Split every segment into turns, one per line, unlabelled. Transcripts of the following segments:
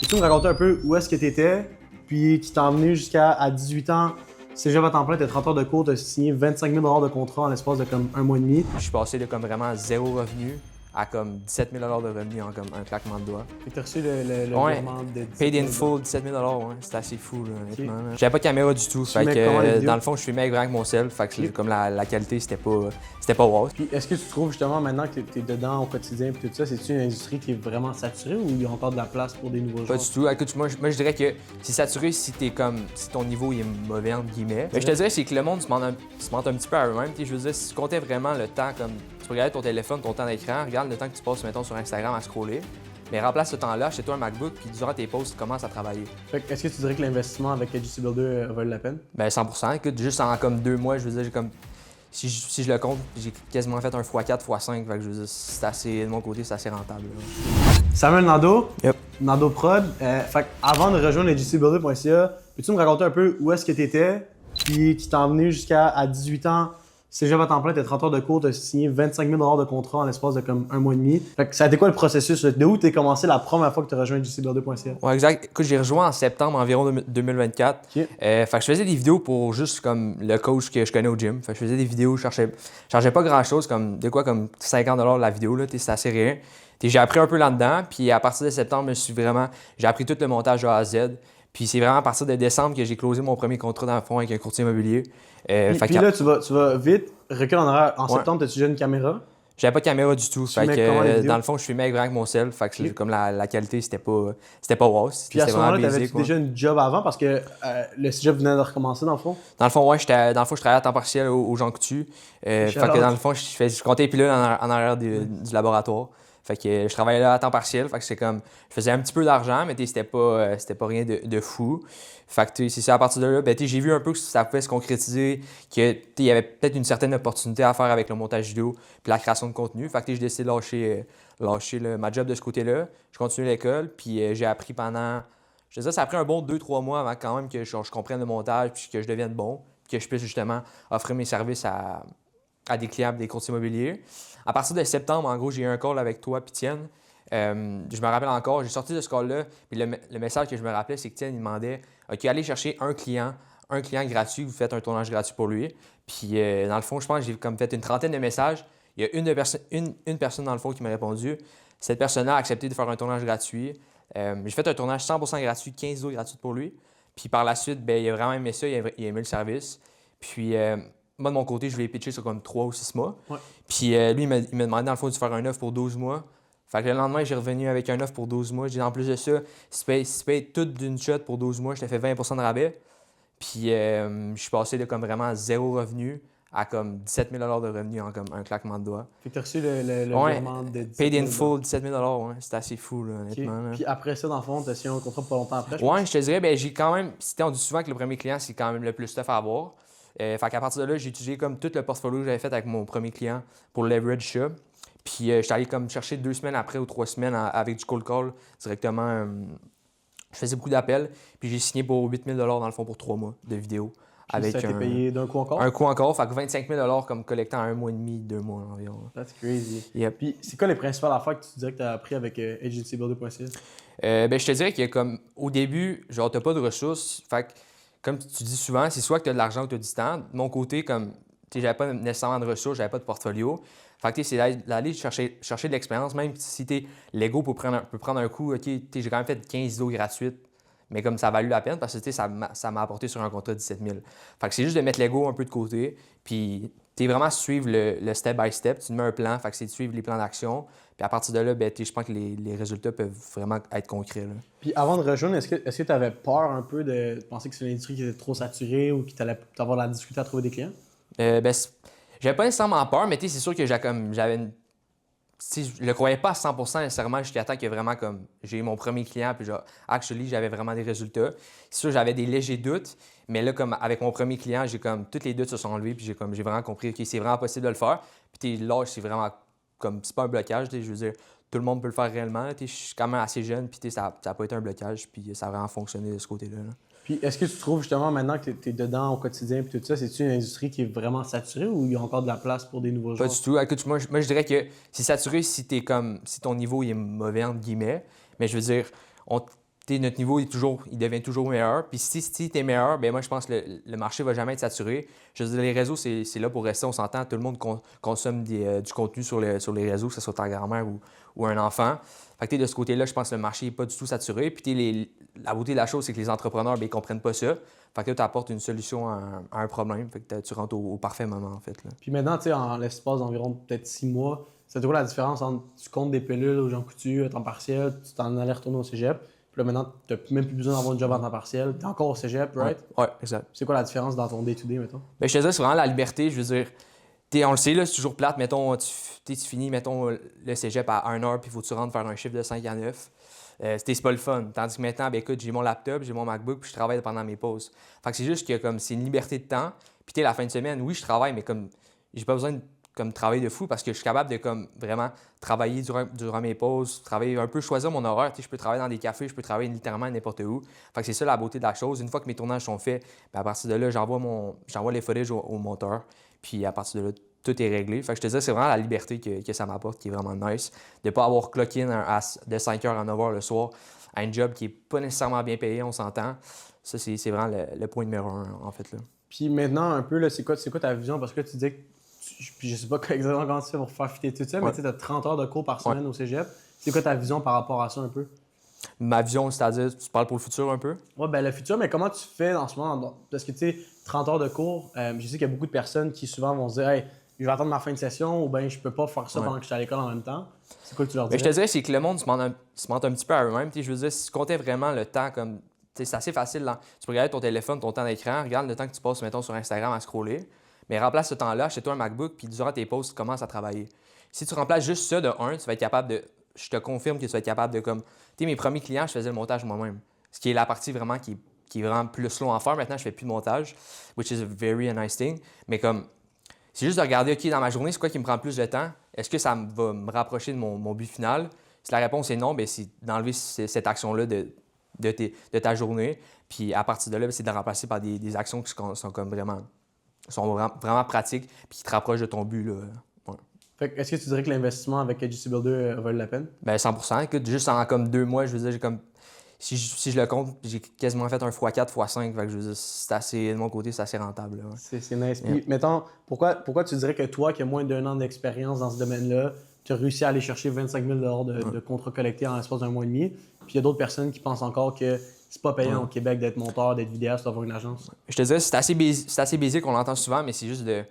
Peux-tu me raconter un peu où est-ce que tu étais, puis qui t'a emmené jusqu'à 18 ans, cégep à temps plein, t'es 30 heures de cours, t'as signé 25 000 de contrat en l'espace de comme un mois et demi.
Je suis passé de comme vraiment zéro revenu à comme 17 000 de revenus en comme un claquement de doigts.
Fait que t'as reçu le
Ouais,
virement de 17
paid
000
in full, 17 000 ouais, c'était assez fou, là, honnêtement.
Ok.
Là. J'avais pas de caméra du tout, fait
filmais comment les
que
vidéos?
dans le fond, je filmais avec mon cell, fait que
Ok.
comme la qualité, c'était pas wow.
Puis est-ce que tu trouves justement maintenant que t'es dedans au quotidien et tout ça, c'est-tu une industrie qui est vraiment saturée ou il y a encore de la place pour des nouveaux
Pas
joueurs?
du tout. Écoute, moi, je dirais que c'est saturé si si ton niveau il est mauvais, entre guillemets. Mais je te dirais, c'est que le monde se mente un petit peu à eux-mêmes. Je veux dire, si tu comptais vraiment le temps, comme tu peux regarder ton téléphone, ton temps d'écran, regarde le temps que tu passes, mettons, sur Instagram à scroller. Mais remplace ce temps-là, chez toi un MacBook, puis durant tes pauses, tu commences à travailler.
Fait que est-ce que tu dirais que l'investissement avec AGC Builder vaut la peine?
Ben 100%. Écoute, juste en comme 2 mois, je veux dire, j'ai comme. Si je le compte, j'ai quasiment fait un x4, x5. Fait que je veux dire, c'est assez, de mon côté, c'est assez rentable. Là.
Samuel Nando,
Yep.
Nando Prod. Fait que avant de rejoindre agcbuilder.ca, peux-tu me raconter un peu où est-ce que tu étais, puis qui t'a emmené jusqu'à 18 ans, cégep à temps plein, t'es 30 heures de cours, t'as signé 25 000 de contrat en l'espace de comme un mois et demi. Fait que ça a été quoi le processus? De où t'es commencé la première fois que t'as rejoint agcbuilder.ca?
Ouais, exact. Écoute, j'ai rejoint en septembre environ 2024.
Ok.
Fait que je faisais des vidéos pour juste comme le coach que je connais au gym. Fait que je faisais des vidéos, je chargeais pas grand-chose, comme de quoi comme 50 la vidéo, là, c'est assez rien. J'ai appris un peu là-dedans, puis à partir de septembre, j'ai appris tout le montage de A à Z. Puis c'est vraiment à partir de décembre que j'ai closé mon premier contrat dans le fond avec un courtier immobilier.
Puis là, tu vas vite, recule en arrière. En
Ouais.
septembre, t'as-tu déjà une caméra?
J'avais pas de caméra du tout. Fait
filmais comment les
que
vidéos?
dans le fond, je filmais avec mon cell. Fait que
Ok.
comme la qualité, c'était pas wow.
Puis à
C'était
ce
vraiment
moment-là,
basic,
t'avais-tu
ouais.
déjà une job avant parce que le cégep venait de recommencer dans le fond?
Dans le fond, ouais, je travaillais à temps partiel au Jean Coutu. Fait que dans le fond, je comptais les pilules en arrière du laboratoire. Fait que je travaillais là à temps partiel. Fait que c'est comme, je faisais un petit peu d'argent, mais c'était pas rien de fou. Fait que c'est ça, à partir de là, j'ai vu un peu que ça pouvait se concrétiser, qu'il y avait peut-être une certaine opportunité à faire avec le montage vidéo puis la création de contenu. Fait que j'ai décidé de lâcher ma job de ce côté-là. Je continue l'école, puis j'ai appris pendant, je te dirais, ça a pris un bon 2-3 mois avant quand même que je comprenne le montage puis que je devienne bon, puis que je puisse justement offrir mes services à des clients, des courtiers immobiliers. À partir de septembre, en gros, j'ai eu un call avec toi, puis Tienne. Je me rappelle encore, j'ai sorti de ce call-là, puis le message que je me rappelais, c'est que Tienne, il demandait OK, allez chercher un client gratuit, vous faites un tournage gratuit pour lui. Puis, dans le fond, je pense que j'ai comme fait une trentaine de messages. Il y a une personne, dans le fond, qui m'a répondu. Cette personne-là a accepté de faire un tournage gratuit. J'ai fait un tournage 100% gratuit, 15 vidéos gratuites pour lui. Puis, par la suite, il a vraiment aimé ça, il a aimé le service. Puis, moi, de mon côté, je l'ai pitché sur comme 3 ou 6 mois.
Ouais.
Puis lui, il m'a demandé dans le fond de faire un offre pour 12 mois. Fait que le lendemain, j'ai revenu avec un offre pour 12 mois. J'ai dit en plus de ça, si tu payes tout d'une shot pour 12 mois, je te fais 20% de rabais. Puis je suis passé de comme vraiment zéro revenu à comme 17 000 de revenus en comme un claquement de doigts.
Fait que t'as reçu le
Ouais,
virement de 17
paid
000
in full, 17 000 ouais. C'était assez fou, là,
Ok.
honnêtement. Là.
Puis après ça, dans le fond, t'as signé un contrat pas longtemps après, je
Ouais, je te dirais, j'ai quand même. On dit souvent que le premier client, c'est quand même le plus tough à avoir. Fait qu'à partir de là, j'ai utilisé comme tout le portfolio que j'avais fait avec mon premier client pour leverage ça. Puis j'étais allé comme chercher 2 semaines après ou 3 semaines avec du cold call directement. Je faisais beaucoup d'appels. Puis j'ai signé pour 8 000 dans le fond pour 3 mois de vidéo.
Puis ça a été payé d'un coup encore?
Un coup encore. Fait que 25 000 comme collectant un mois et demi, 2 mois environ.
That's crazy.
Yep.
Puis c'est quoi les principales affaires que tu dirais que t'as appris avec agcbuilder.ca?
Je te dirais que comme au début, genre t'as pas de ressources. Fait que comme tu dis souvent, c'est soit que tu as de l'argent ou tu as du temps. De mon côté, comme j'avais pas nécessairement de ressources, j'avais pas de portfolio. Fait que c'est d'aller chercher de l'expérience, même si l'ego peut prendre un coup. OK, j'ai quand même fait 15 vidéos gratuites, mais comme ça a valu la peine parce que ça m'a apporté sur un contrat de 17 000. Fait que c'est juste de mettre l'ego un peu de côté, puis vraiment suivre le step by step. Tu te mets un plan, fait que c'est de suivre les plans d'action. Puis à partir de là, je pense que les résultats peuvent vraiment être concrets. Là.
Puis avant de rejoindre, est-ce que tu avais peur un peu de penser que c'est une industrie qui était trop saturée ou que tu allais avoir de la difficulté à trouver des clients?
J'avais pas nécessairement peur, mais c'est sûr que j'avais une. Je le croyais pas à 100% nécessairement jusqu'à temps que vraiment comme j'ai eu mon premier client puis genre actually j'avais vraiment des résultats. C'est sûr j'avais des légers doutes, mais là comme avec mon premier client, j'ai comme tous les doutes se sont enlevés puis j'ai vraiment compris OK, c'est vraiment possible de le faire. Puis là c'est vraiment comme c'est pas un blocage, je veux dire tout le monde peut le faire réellement. Je suis quand même assez jeune puis ça a pas été un blocage puis ça a vraiment fonctionné de ce côté-là. Là.
Puis est-ce que tu trouves justement maintenant que tu es dedans au quotidien et tout ça, c'est-tu une industrie qui est vraiment saturée ou il y a encore de la place pour des nouveaux joueurs?
Pas du tout. Écoute, moi je dirais que c'est saturé si ton niveau il est mauvais entre guillemets. Mais je veux dire, notre niveau il devient toujours meilleur. Puis si tu es meilleur, ben moi je pense que le marché va jamais être saturé. Je veux dire, les réseaux, c'est là pour rester, on s'entend. Tout le monde consomme du contenu sur les réseaux, que ce soit ta grand-mère ou un enfant. Fait que de ce côté-là, je pense que le marché n'est pas du tout saturé. Puis la beauté de la chose, c'est que les entrepreneurs, ben, ils comprennent pas ça. Fait que là, tu apportes une solution à un problème. Fait que tu rentres au parfait moment, en fait. Là.
Puis maintenant, tu sais, en l'espace d'environ peut-être 6 mois, c'est quoi la différence entre tu comptes des pilules aux gens coutus à temps partiel, tu t'en allais retourner au cégep, puis là maintenant, tu n'as même plus besoin d'avoir un job à temps partiel, tu es encore au cégep, right?
Ouais, exact.
C'est quoi la différence dans ton day-to-day, mettons?
Ben, je te dis, c'est vraiment la liberté. Je veux dire, on le sait, là, c'est toujours plate. Mettons, tu finis, mettons, le cégep à 1h, puis il faut que tu rentres faire un chiffre de 5 à 9. C'est pas le fun. Tandis que maintenant, ben, écoute, j'ai mon laptop, j'ai mon MacBook, puis je travaille pendant mes pauses. Fait que c'est juste que comme c'est une liberté de temps. Puis la fin de semaine, oui, je travaille, mais comme j'ai pas besoin de comme travailler de fou parce que je suis capable de comme vraiment travailler durant mes pauses, travailler un peu, choisir mon horaire. Je peux travailler dans des cafés, je peux travailler littéralement n'importe où. Fait que c'est ça la beauté de la chose. Une fois que mes tournages sont faits, ben, à partir de là, j'envoie les footage au monteur. Puis à partir de là, tout est réglé. Fait que je te dis, c'est vraiment la liberté que ça m'apporte qui est vraiment nice. De ne pas avoir clock-in de 5h à 9h le soir à un job qui n'est pas nécessairement bien payé, on s'entend. Ça, c'est vraiment le point numéro 1, en fait. Là.
Puis maintenant, un peu, c'est quoi ta vision? Parce que tu dis que, puis je sais pas exactement comment tu fais pour faire fitter tout ça, mais tu as 30 heures de cours par semaine au cégep. C'est quoi ta vision par rapport à ça un peu?
Ma vision, c'est-à-dire, tu parles pour le futur un peu?
Oui, ben le futur, mais comment tu fais en ce moment? Parce que tu sais, 30 heures de cours, je sais qu'il y a beaucoup de personnes qui souvent vont se dire, hey, je vais attendre ma fin de session ou bien je peux pas faire ça pendant que je suis à l'école en même temps. C'est quoi que tu leur dis?
Je te dirais, c'est que le monde se mente un petit peu à eux-mêmes. Je veux dire, si tu comptais vraiment le temps comme. C'est assez facile. Là. Tu peux regarder ton téléphone, ton temps d'écran, regarde le temps que tu passes, mettons, sur Instagram à scroller. Mais remplace ce temps-là, achète-toi un MacBook, puis durant tes pauses, tu commences à travailler. Si tu remplaces juste ça de un, tu vas être capable de. Je te confirme que tu vas être capable de comme. Tu sais, mes premiers clients, je faisais le montage moi-même. Ce qui est la partie vraiment qui est vraiment plus long à faire. Maintenant, je fais plus de montage, which is a very nice thing. Mais comme. C'est juste de regarder, OK, dans ma journée, c'est quoi qui me prend plus de temps? Est-ce que ça va me rapprocher de mon but final? Si la réponse est non, bien, c'est d'enlever cette action-là de ta journée. Puis à partir de là, c'est de la remplacer par des actions qui sont comme vraiment pratiques puis qui te rapprochent de ton but. Là. Ouais.
Fait que est-ce que tu dirais que l'investissement avec GC Builder vaut la peine?
Bien, 100%. Écoute, juste en comme 2 mois, je veux dire, j'ai comme. Si je le compte, j'ai quasiment fait un x4, x5. Fait que je veux dire, c'est assez, de mon côté, c'est assez rentable. Là, ouais.
C'est nice. Puis, mettons, pourquoi tu dirais que toi, qui as moins d'1 an d'expérience dans ce domaine-là, tu as réussi à aller chercher 25 000 de contrats collectés en l'espace d'un mois et demi? Puis il y a d'autres personnes qui pensent encore que c'est pas payant au Québec d'être monteur, d'être vidéaste, d'avoir une agence.
Je te dirais, c'est assez basique, on l'entend souvent, mais c'est juste de.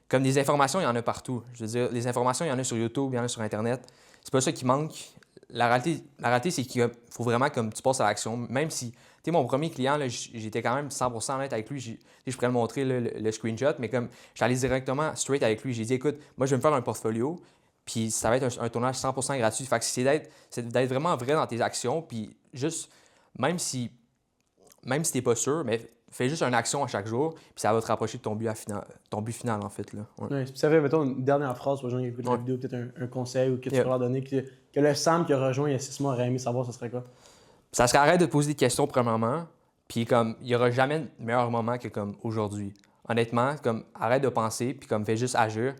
Comme des informations, il y en a partout. Je veux dire, les informations, il y en a sur YouTube, il y en a sur Internet. C'est pas ça qui manque. La réalité, c'est qu'il faut vraiment que tu passes à l'action. Même si, tu sais, mon premier client, là, j'étais quand même 100% honnête avec lui. Je pourrais le montrer, le screenshot, mais comme j'allais directement straight avec lui. J'ai dit, écoute, moi, je vais me faire un portfolio, puis ça va être un tournage 100% gratuit. Fait que c'est d'être vraiment vrai dans tes actions, puis juste, même si t'es pas sûr, mais fais juste une action à chaque jour, puis ça va te rapprocher de ton but final, en fait. Là. Ouais.
Ouais, ça fait, mettons, une dernière phrase pour les gens qui écoutent la vidéo, peut-être un conseil ou que tu peux leur donner, que le Sam qui a rejoint il y a 6 mois aurait aimé savoir, ce serait quoi?
Ça serait arrêter de poser des questions, premièrement, puis comme, il n'y aura jamais de meilleur moment que comme aujourd'hui. Honnêtement, comme, arrête de penser, puis comme, fais juste agir,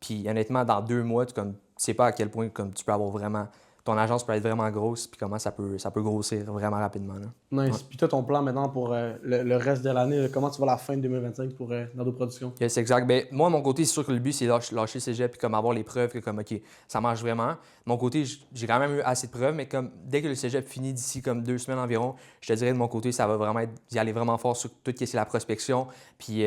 puis honnêtement, dans 2 mois, tu sais pas à quel point comme, tu peux avoir vraiment. Ton agence peut être vraiment grosse, puis comment ça peut grossir vraiment rapidement. Là.
Nice. Puis toi, ton plan maintenant pour le reste de l'année, là, comment tu vas la fin de 2025 pour Nado Productions?
Yes, exact. Ben, moi, de mon côté, c'est sûr que le but, c'est lâcher le cégep puis comme avoir les preuves que comme, OK, ça marche vraiment. De mon côté, j'ai quand même eu assez de preuves, mais comme dès que le cégep finit d'ici comme 2 semaines environ, je te dirais de mon côté, ça va vraiment être d'y aller vraiment fort sur tout ce qui est la prospection, puis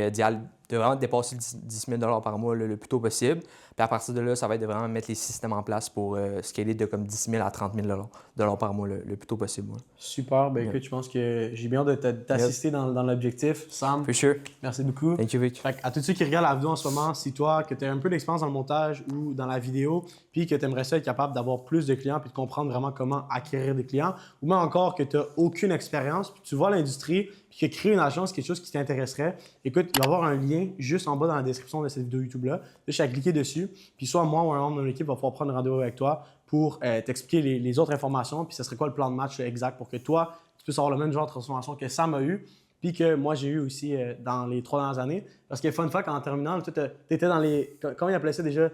de vraiment dépasser 10 000 par mois le plus tôt possible. Puis à partir de là, ça va être de vraiment mettre les systèmes en place pour scaler de comme 10 000 à 30 000 par mois le plus tôt possible. Ouais.
Super. Ben écoute, je pense que j'ai bien hâte de t'assister dans l'objectif. Sam,
For sure.
merci beaucoup.
Thank you, Vic.
Fait à tous ceux qui regardent la vidéo en ce moment, si toi, que tu as un peu d'expérience dans le montage ou dans la vidéo, puis que tu aimerais ça être capable d'avoir plus de clients puis de comprendre vraiment comment acquérir des clients, ou même encore que tu n'as aucune expérience, puis tu vois l'industrie, puis que créer une agence, quelque chose qui t'intéresserait, écoute, il va y avoir un lien juste en bas dans la description de cette vidéo YouTube-là. Juste à cliquer dessus, puis soit moi ou un membre de mon équipe va pouvoir prendre un rendez-vous avec toi pour t'expliquer les autres informations, puis ce serait quoi le plan de match exact pour que toi, tu puisses avoir le même genre de transformation que Sam a eu, puis que moi j'ai eu aussi dans les 3 dernières années. Parce que fun fact, en terminale, tu étais dans les. Comment ils appelaient ça déjà?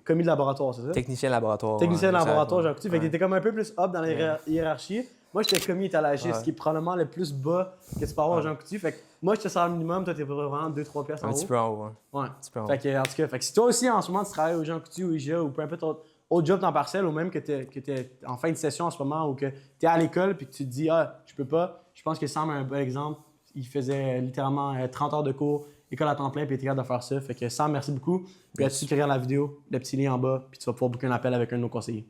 Commis de laboratoire, c'est ça?
Technicien laboratoire.
Technicien de laboratoire,
ouais.
j'ai écouté. Fait que t'étais comme un peu plus up dans la hiérarchie. Moi, Moi, j'étais commis étalagiste,
Ouais.
ce qui est probablement le plus bas que tu peux avoir au Jean Coutu. Fait que moi, j'étais salaire minimum, toi, t'es vraiment 2-3 pièces en
Un
haut.
petit peu en haut, hein.
Ouais.
Un petit peu en haut.
Fait que, en tout cas, fait que si toi aussi, en ce moment, tu travailles au Jean Coutu ou IGA ou peu importe autre job temps partiel ou même que t'es en fin de session en ce moment ou que t'es à l'école puis que tu te dis, ah, je peux pas, je pense que Sam a un bon exemple. Il faisait littéralement 30 heures de cours, école à temps plein, puis il était capable de faire ça. Fait que Sam, merci beaucoup. Puis là-dessus, tu regardes la vidéo, le petit lien en bas, puis tu vas pouvoir booker un appel avec un de nos conseillers.